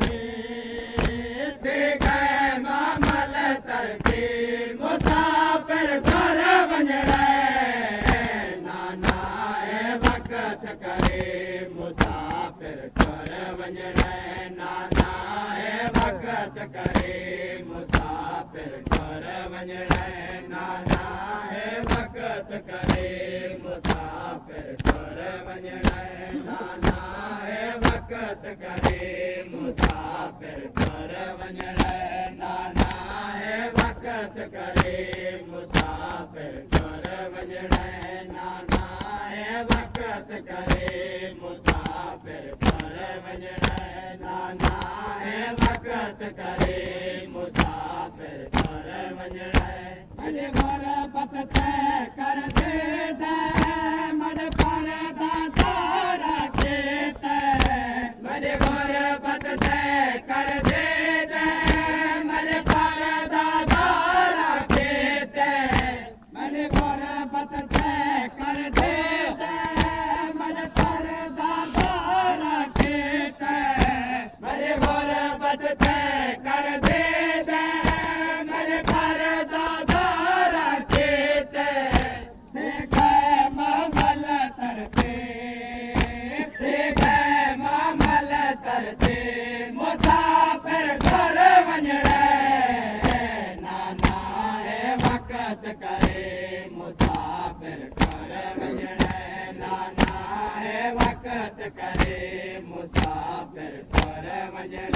थी गए मामल तरती मुसाफिर घर वञण नाना वक़्त करे मुसाफिर घर वञण नाना वक़्त करे मुसाफिर घर वञण नाना वक़्त करे मुसाफिर घर वञण नाना वक़्त करे मुसाफिर घर वञण नाना वक़्त करे मुसाफिर घर वञण नाना वक़्त करे मुसाफिर घर वञण नाना वक़्त करे मुसाफिर घर वञण अरे घर पत कर दे मद पर दादा खेत मरे घर पत कर दे मरे पर दादा खेत मरे घर पत कर दे मरे पर दादा खेत मरे घर पत कर दे मरे पर दादा खेत मामल तरते मामल तरते मुसाफिर घर वञण नाना वक़्त करे मुसाफिर घर वञण नाना वक़्त करे मुसाफिर घर वञण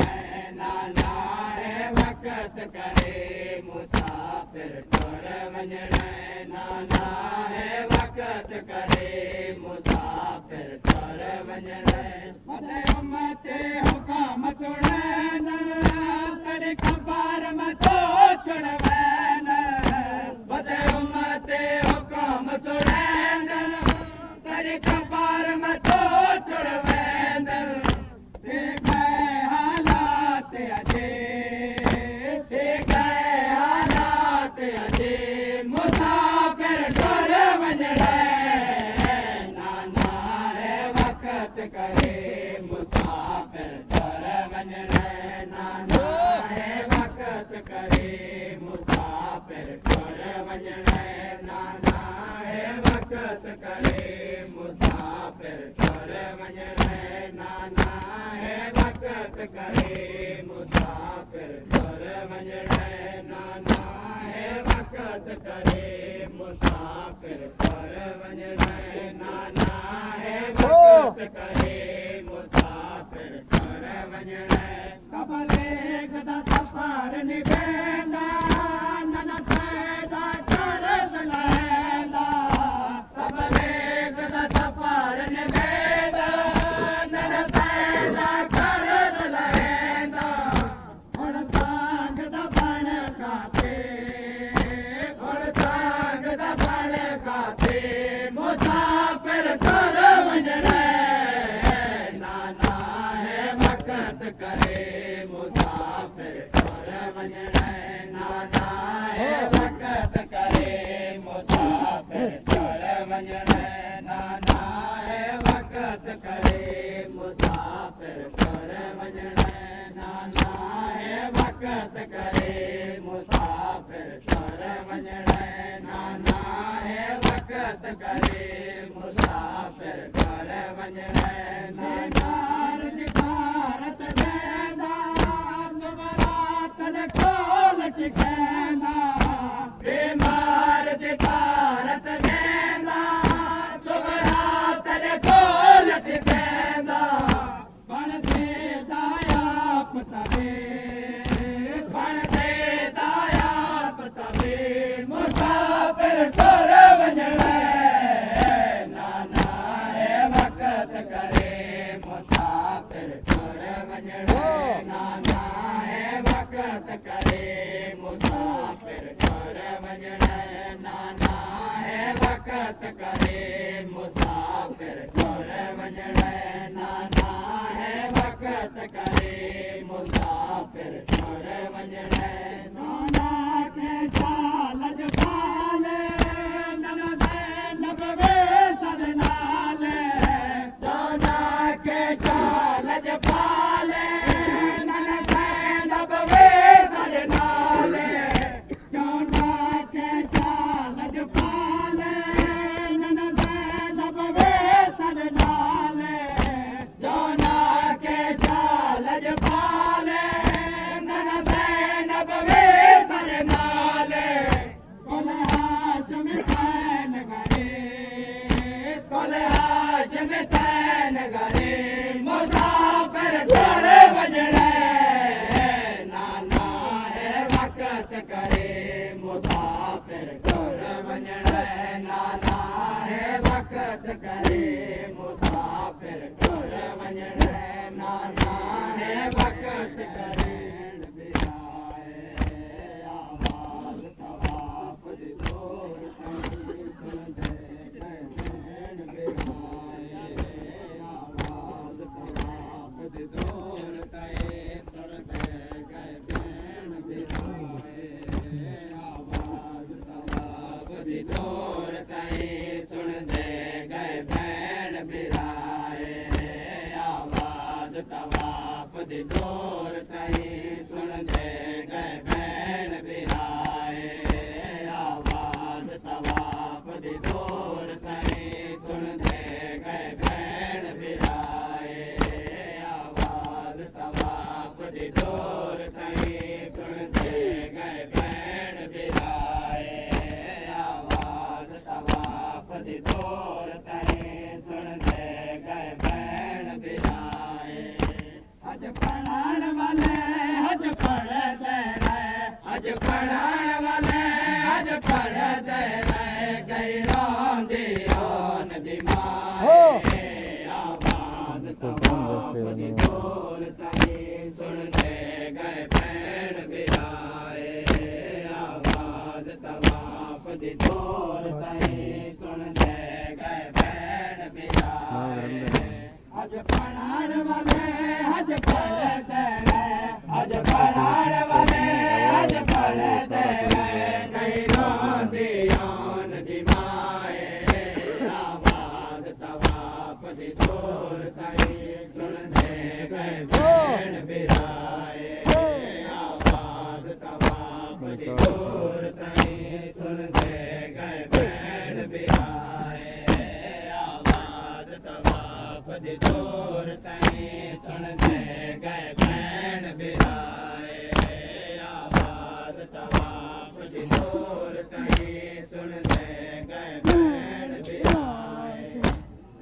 नाना वक़्त करे मुसाफिर घर वञण नाना वक़्त करे मुसाफिर घर वञण उम्मते हुकाम सुणन करे ख़बर मतो छुड़वन बदे उम्मते हुकाम सुणन करे ख़बर मतो छुड़वन देखे हालात अजे देखे हालात अजे मुसाफिर घर वञण नाना वक़्त करे मुसाफिर घर वञण नाना वक़्त करे मुसाफिर घर वञण नाना वक़्त करे मुसाफिर घर वञण नाना वक़्त करे मुसाफिर घर वञण नाना वक़्त करे मुसाफिर घर वञण नाना वक़्त करे मुसाफिर घर वञण कबले गदा सफर निवेंदा नन पैदा कर लैंदा कबले गदा सफर निवेंदा नन पैदा कर लैंदा हुण सांग दा बण खाते हुण सांग दा बण खाते मुसाफिर घर वञण नाना वक़्त करे मुसाफिर घर वञण नाना वक़्त करे मुसाफिर घर वञण नाना वक़्त करे मुसाफिर घर वञण नाना वक़्त करे मुसाफिर घर वञण नाना वक़्त करे मुसाफिर घर वञण नाना भारत देंदा नवरातन खोल टिकंदा बीमार दे भारत देंदा नवरातन खोल टिकंदा बण दे दाया पतवे बण दे दाया पतवे मुसाफिर घर वञण नाना वक़्त करे मुसाफिर घर वञण नाना वक़्त करे मुसाफिर घर वञण नाना वक़्त करे मुसाफिर घर वञण नाना वक़्त करे मुसाफिर घर वञण नाना के चाल जपाले नन दे नबवे सरनाले नाना के चाल जपाले हज पढ़ाण वाले हज पढ़ते रहे हज पढ़ाण वाले हज पढ़ते रहे नहीं रोंदी आन दी माए आवाज तवाफ दी दूर ताई सुनदे गए भेण बिराए आवाज तवाफ दी दूर ताई सुनदे गए भेण बिराए आवाज तवाफ दी दूर ताई सुनदे गए भेण बिराए आवाज तवाफ दी दूर ताई सुनदे गए भेण बिराए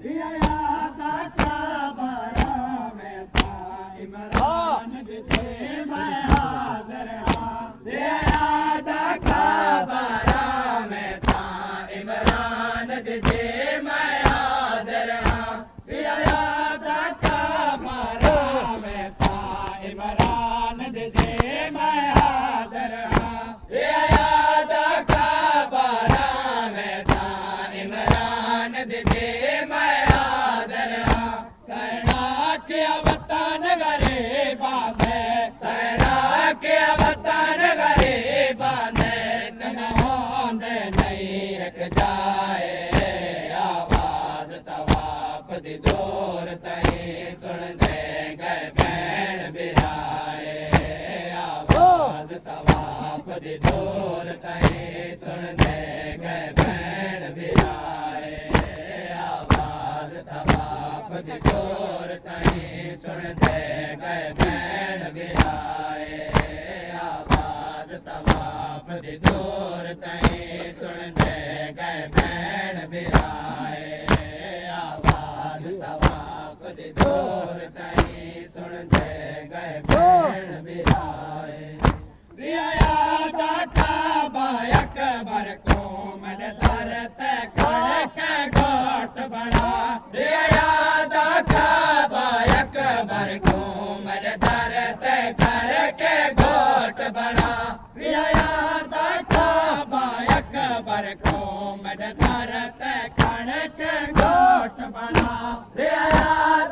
रिया दा काबा में था इमरान दे मैं हाज़िर हां रिया दा काबा में था इमरान दे मैं हाज़िर हां रिया दा काबा में था इमरान दे मैं हाज़िर हां रिया दा काबा में था इमरान दे मैं हाज़िर हां सैना के वतन गरीबा में सैना के वतन गरीबा में तना होंदे नहीं एक जाए आवाज तवाफ दी दूर तई सुन दे गए भेण बिराए आवाज तवाफ दी दूर तई सुन दे गए भेण बिराए आवाज तवाफ दी दूर तई सुन दे गए भेण बिराए आवाज तवाफ दी दूर तई सुन दे गए भेण बिराए आवाज तवाफ दी दूर तई सुन दे गए भेण बिराए रिया दा काबा अकबर को मन धरते खड़ के गोट बना रिया दा काबा अकबर को मन धरते खड़ के गोट बना रिया दा काबा अकबर को मन धरते खड़ के गोट बना रिया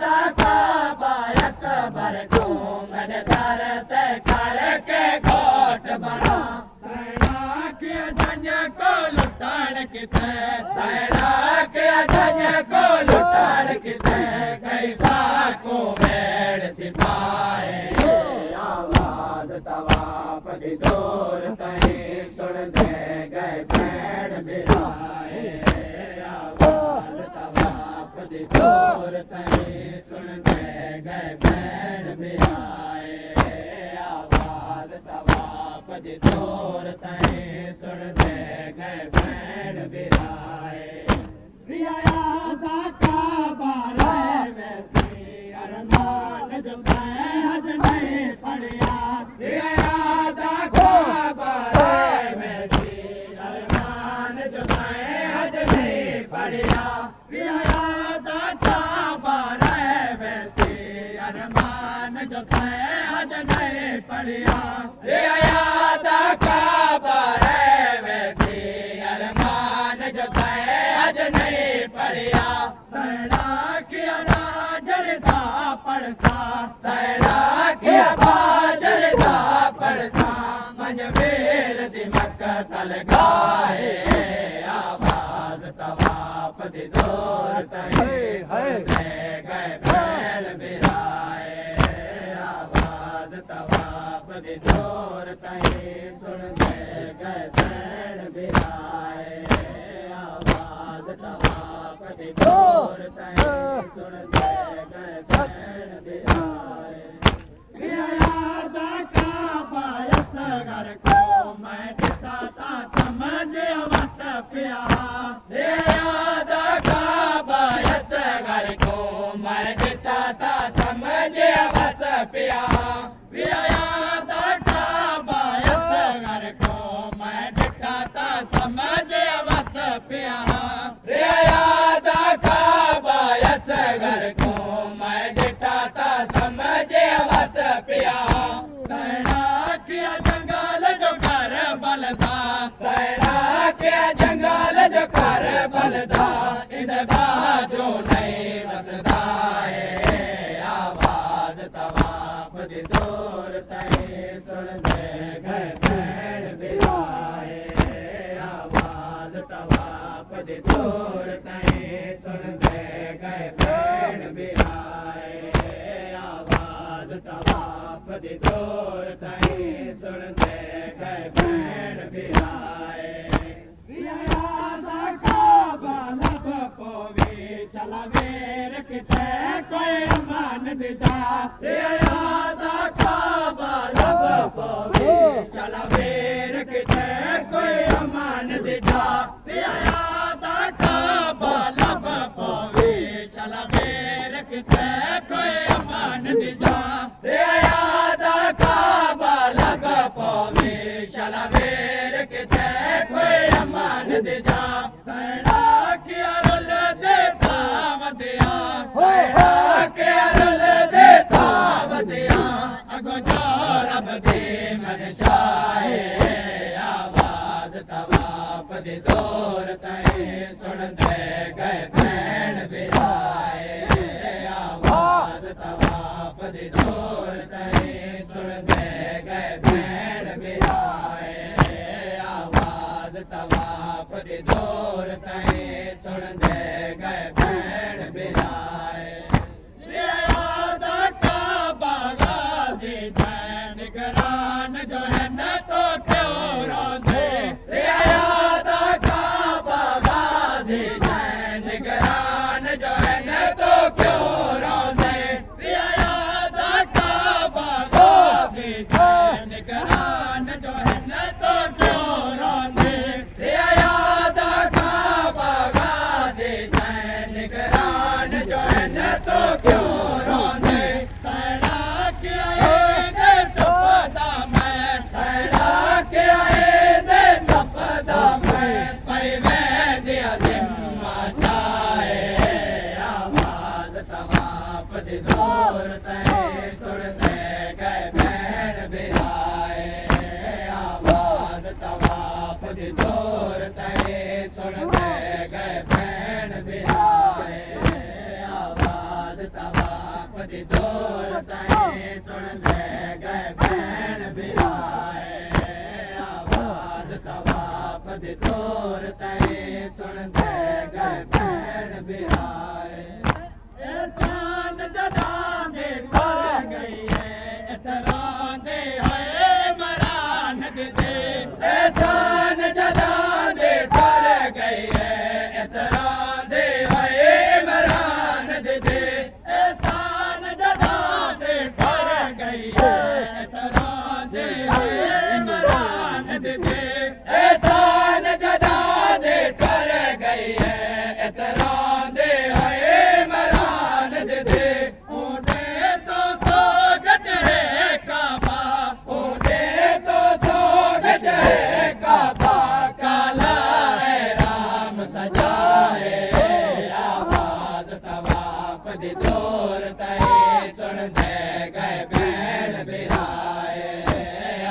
दा काबा अकबर को मन धरते खड़ के गोट बना सैना के जंग को लुटान किते सैना के जंग को लुटान किते कैसा को भेड़ सिपाए आवाज तवाफ दी दूर तई सुन दे गए भेड़ बिराए आवाज तवाफ दी दूर तई सुन दे गए भेड़ बिराए आवाज तवाफ दी दूर तई सुन दे गए भेण बिराए रिया दा काबा में सी अरमान जो हज नहीं पड़िया रिया दा काबा में सी अरमान जो हज नहीं पड़िया रिया दा काबा में सी अरमान जो हज नहीं पड़िया रिया दा काबा में सी अरमान जो हज नहीं पड़िया सैना किया नाजरदा पड़सा सैना किया बाजरदा पड़सा मंजवेर दी मक्तल गाए आवाज तवाफ दी दूर तई सुन दे गए भेण बिराए आवाज तवाफ दी दूर तई सुन दे गए भेण बिराए आवाज तवाफ दी दूर तई सुन दे गए भेण बिराए रिया दा काबा असगर को मैं दिखाता समझ अवस पिया रिया दा काबा असगर को मैं दिखाता समझ अवस पिया रिया दा काबा असगर को मैं दिखाता समझ अवस पिया रिया दा काबा असगर को मैं दिखाता समझ अवस पिया सैना किया जंगल जो घर बलदा सैना किया जंगल जो घर बलदा इन बाजो नहीं बसदा है सुनते गए भैन बिराए आवाज तवाफ दी दूर ताईं सुनते गए भैन बिराए आवाज तवाफ दी दूर ताईं सुनते गए भैन बिराए चला वेर किते कोई अमान दिजा यादा काबा लब पवे चला वेर किते कोई अमान दिजा यादा काबा लब पवे चला वेर किते कोई अमान दिजा यादा काबा लब पवे चला वेर किते कोई अमान दिजा सैना किया रुल देता वदिया सैना किया रुल देता वदिया अगो जो रब दे मनशाए आवाज तवाफ दी दूर ताईं सुनते गए भैन बिराए आवाज तवाफ दी दूर ताईं सुनते गए भैन बिराए आवाज तवाफ दी दूर ताईं सुनते गए भैन बिराए यादा काबा गाजी जैन निगरान जो है न तो क्यों रोंदे यादा काबा गाजी जैन निगरान जो है न तो क्यों रोंदे यादा काबा गाजी जैन निगरान जो है न तो क्यों रोंदे यादा काबा गाजी जैन निगरान जो है न तो क्यों रोंदे सैना किया दे चपदा मैं सैना किया दे चपदा मैं पई मैं दिया जिम्मा चाहे आवाज तवाफ दी दूर ताईं सुनते गए भैन बिराए आवाज तवाफ दी दूर ताईं सुनते गए भैन बिराए आवाज तवाफ दी दूर ताईं सुनते गए भैन बिराए आवाज तवाफ दी दूर ताईं सुनते गए भैन बिराए एहसान जदा दे कर गई है एहतराम दे है मरान दे एहसान जदा दे कर गई है एहतराम दे है मरान दे एहसान जदा दे कर गई है एहतराम दे है मरान दे एहसान जदा दे कर गई है एहतराम दे है मरान दे ऊँटे तो सो गज है काबा ऊँटे तो सो गज है काबा काला है राम सजाए आवाज तवाफ दी दूर ताईं सुनते गए भैन बिराए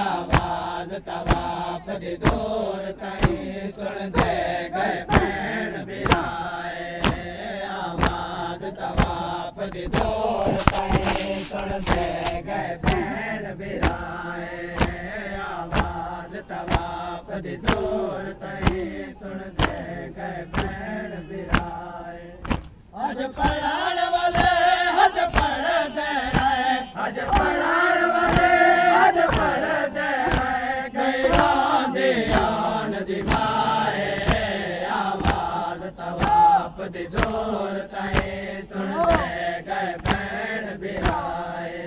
आवाज तवाफ दी दूर ताईं सुनते गए भैन बिराए आवाज तवाफ दी दूर ताईं सुनते गए भैन बिराए आवाज तवाफ दी दूर ताईं सुनते गए भैन बिराए हज पढ़ाण वाले हज पढ़दे रहे हज पढ़ाण वाले हज पढ़दे रहे गैरां दी आन दी माए आवाज तवाफ दी दूर ताईं सुनते गए भैन बिराए